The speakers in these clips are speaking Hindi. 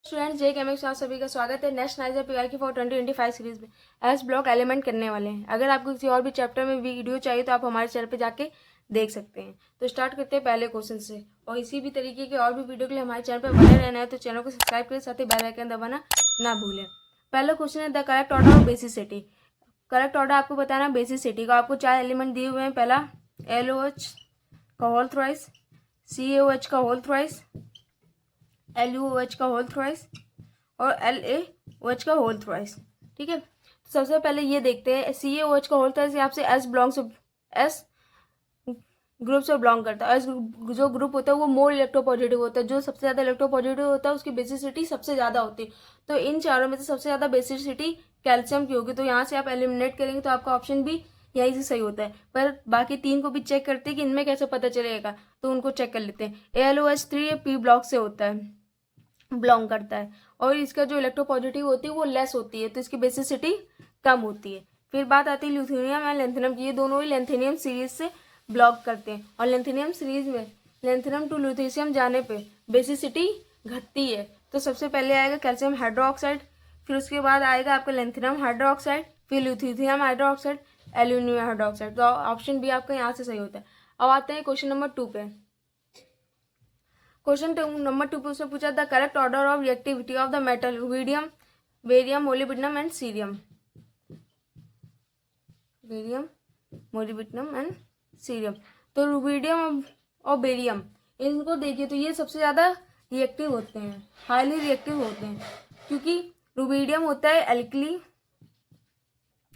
स्टूडेंट्स जे केमिक्स आप सभी का स्वागत है। नेक्स्ट नाइजर पीआर की फॉर 2025 सीरीज में एस ब्लॉक एलिमेंट करने वाले हैं। अगर आपको किसी और भी चैप्टर में वीडियो चाहिए तो आप हमारे चैनल पे जाके देख सकते हैं। तो स्टार्ट करते हैं पहले क्वेश्चन से। और इसी भी तरीके के और भी वीडियो के लिए हमारे चैनल पर बने रहना है तो चैनल को सब्सक्राइब करें, साथ ही बेल आइकन दबाना ना भूलें। पहला क्वेश्चन है the correct order of basicity. Correct order आपको बताना बेसिसिटी का। आपको 4 एलिमेंट दिए हुए हैं। पहला LOH का होल थ्राइस, CaOH का होल थ्राइस, LuOH का होल थ्राइस और LaOH का होल थ्राइस। ठीक है, तो सबसे पहले ये देखते हैं CaOH का होल थ्राइस आपसे एस ग्रुप से बिलोंग करता है। एस जो ग्रुप होता है वो मोर इलेक्ट्रोपॉजिटिव होता है। जो सबसे ज़्यादा इलेक्ट्रोपॉजिटिव होता है उसकी बेसिसिटी सबसे ज़्यादा होती है। तो इन चारों में से सबसे ज़्यादा बेसिसिटी कैल्शियम की होगी। तो यहाँ से आप एलिमिनेट करेंगे तो आपका ऑप्शन भी यही से सही होता है। पर बाकी 3 को भी चेक करते हैं कि इनमें कैसे पता चलेगा, तो उनको चेक कर लेते हैं। ALOH3 P ब्लॉक से होता है, बिलोंग करता है, और इसका जो इलेक्ट्रोपॉजिटिव होती है वो लेस होती है, तो इसकी बेसिसिटी कम होती है। फिर बात आती है ल्यूथेनियम और लेंथेनियम की। ये दोनों ही लेंथेनियम सीरीज से ब्लॉक करते हैं, और लेंथेनियम सीरीज में लेंथेनियम टू ल्यूथेशियम जाने पे बेसिसिटी घटती है। तो सबसे पहले आएगा कैल्शियम हाइड्रोक्साइड, फिर उसके बाद आएगा आपका लेंथेनियम हाइड्रोक्साइड, फिर ल्यूथेशियम हाइड्रोक्साइड, एल्यूमिनियम हाइड्रोक्साइड। तो ऑप्शन बी आपका यहाँ से सही होता है। अब आते हैं क्वेश्चन नंबर 2 पे। क्वेश्चन नंबर 2 से पूछा the correct order of reactivity of the metal rubidium, barium, molybdenum and cerium. Barium, molybdenum and cerium. तो रुबिडियम और बेरियम, इनको देखिए तो ये सबसे ज़्यादा रिएक्टिव होते हैं, हाईली रिएक्टिव होते हैं, क्योंकि रुबिडियम होता है एल्कली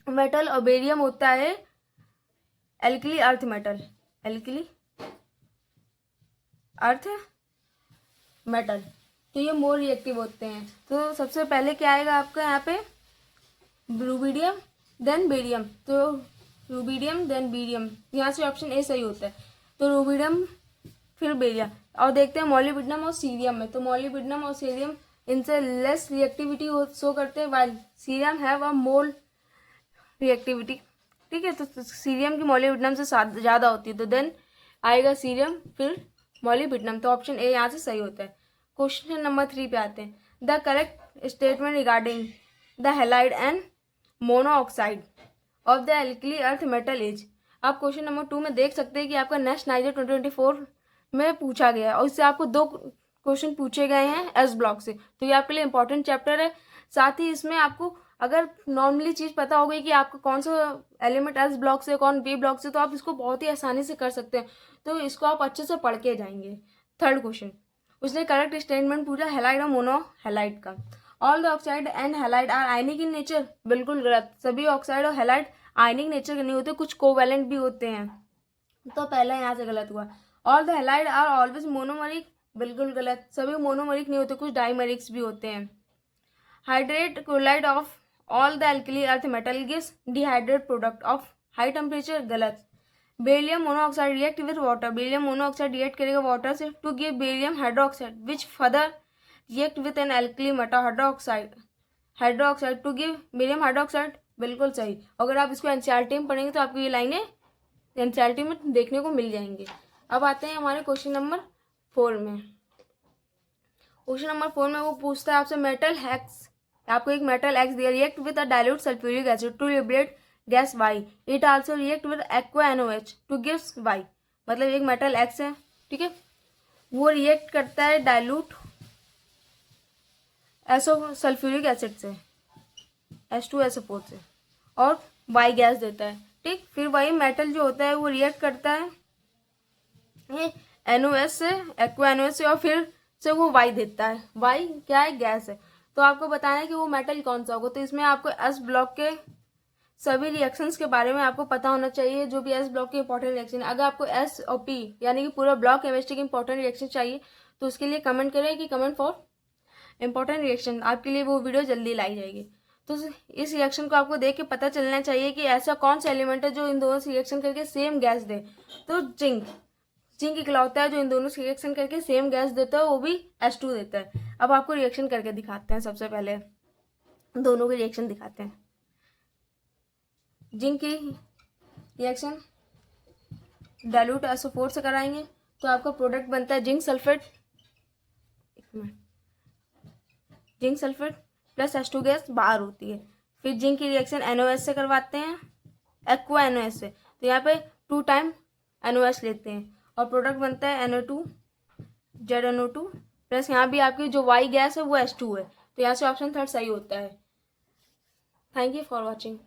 मेटल और बेरियम होता है alkali earth metal, alkali earth metal. तो ये मोर रिएक्टिव होते हैं। तो सबसे पहले क्या आएगा आपका यहाँ पे, रुबिडियम देन बेरियम। तो रुबिडियम देन बेरियम, यहाँ से ऑप्शन ए सही होता है। तो रुबिडियम फिर बेरियम। और देखते हैं मॉलिब्डेनम और सीरियम में। तो मॉलिब्डेनम और सीरियम इनसे लेस रिएक्टिविटी शो करते हैं, while cerium have a more reactivity. ठीक है, तो सीरियम की मॉलिब्डेनम से ज़्यादा होती है, तो देन आएगा सीरियम फिर मॉलिब्डेनम। तो ऑप्शन ए यहाँ से सही होता है। क्वेश्चन नंबर 3 पे आते हैं। The correct statement regarding the halide and monoxide of the alkali earth metal is. आप क्वेश्चन नंबर 2 में देख सकते हैं कि आपका नेक्स्ट नाइजर 2024 में पूछा गया है, और इससे आपको 2 क्वेश्चन पूछे गए हैं एस ब्लॉक से। तो ये आपके लिए इंपॉर्टेंट चैप्टर है। साथ ही इसमें आपको अगर नॉर्मली चीज़ पता हो गई कि आपका कौन सा एलिमेंट एस ब्लॉक से कौन बी ब्लॉक से, तो आप इसको बहुत ही आसानी से कर सकते हैं। तो इसको आप अच्छे से पढ़ के जाएंगे। थर्ड क्वेश्चन, उसने करेक्ट स्टेटमेंट पूछा हैलाइड और मोनो हैलाइड का। All the oxide and halide are ionic in nature. बिल्कुल गलत, सभी ऑक्साइड और हैलाइड आयनिक नेचर के नहीं होते, कुछ कोवैलेंट भी होते हैं। तो पहला यहाँ से गलत हुआ। All the halide are always monomeric. बिल्कुल गलत, सभी मोनोमरिक नहीं होते, कुछ डाइमरिक्स भी होते हैं। Hydrate chloride of all the alkali earth metal gives dehydrate product of high temperature. गलत। Barium monoxide react with water. Barium monoxide react करेगा वाटर से to give barium hydroxide which further react with an alkali metal hydroxide to give barium hydroxide. बिल्कुल सही। अगर आप इसको एनसीईआरटी में पढ़ेंगे तो आपको ये लाइनें एनसीईआरटी में देखने को मिल जाएंगे। अब आते हैं हमारे क्वेश्चन नंबर 4 में। क्वेश्चन नंबर 4 में वो पूछता है आपसे मेटल एक्स, आपको एक मेटल एक्स दिया, react with a dilute sulphuric acid to liberate gas Y. It also react with aqua NOH to gives Y. मतलब एक मेटल एक्स है, ठीक है, वो रिएक्ट करता है डाइल्यूट सल्फ्यूरिक एसिड से, H2SO4 से, और वाई गैस देता है। ठीक, फिर वही मेटल जो होता है वो रिएक्ट करता है NOH से, एक्वा NOH से, और फिर से वो वाई देता है। वाई क्या है, गैस है। तो आपको बताना है कि वो मेटल कौन सा होगा। तो इसमें आपको एस ब्लॉक के सभी रिएक्शंस के बारे में आपको पता होना चाहिए, जो भी एस ब्लॉक के इंपॉर्टेंट रिएक्शन। अगर आपको एस और पी यानी कि पूरा ब्लॉक केमिस्ट्री के इंपॉर्टेंट रिएक्शन चाहिए तो उसके लिए कमेंट करें कि कमेंट फॉर इंपॉर्टेंट रिएक्शन, आपके लिए वो वीडियो जल्दी लाई जाएगी। तो इस रिएक्शन को आपको देख के पता चलना चाहिए कि ऐसा कौन सा एलिमेंट है जो इन दोनों से रिएक्शन करके सेम गैस दे। तो जिंक इकलौता है जो इन दोनों से रिएक्शन करके सेम गैस देता है, वो भी H2 देता है। अब आपको रिएक्शन करके दिखाते हैं। सबसे पहले दोनों के रिएक्शन दिखाते हैं। जिंक की रिएक्शन डाइल्यूट SO4 से कराएंगे तो आपका प्रोडक्ट बनता है जिंक सल्फेट। एक minute, zinc sulphate plus H2 gas बाहर होती है। फिर जिंक की रिएक्शन NOS से करवाते हैं, एक्वा NOS से, तो यहाँ पे 2 टाइम NOS लेते हैं और प्रोडक्ट बनता है NO2 ZNO2 प्लस यहाँ भी आपकी जो Y गैस है वो H2 है, तो यहाँ से ऑप्शन 3 सही होता है। Thank you for watching.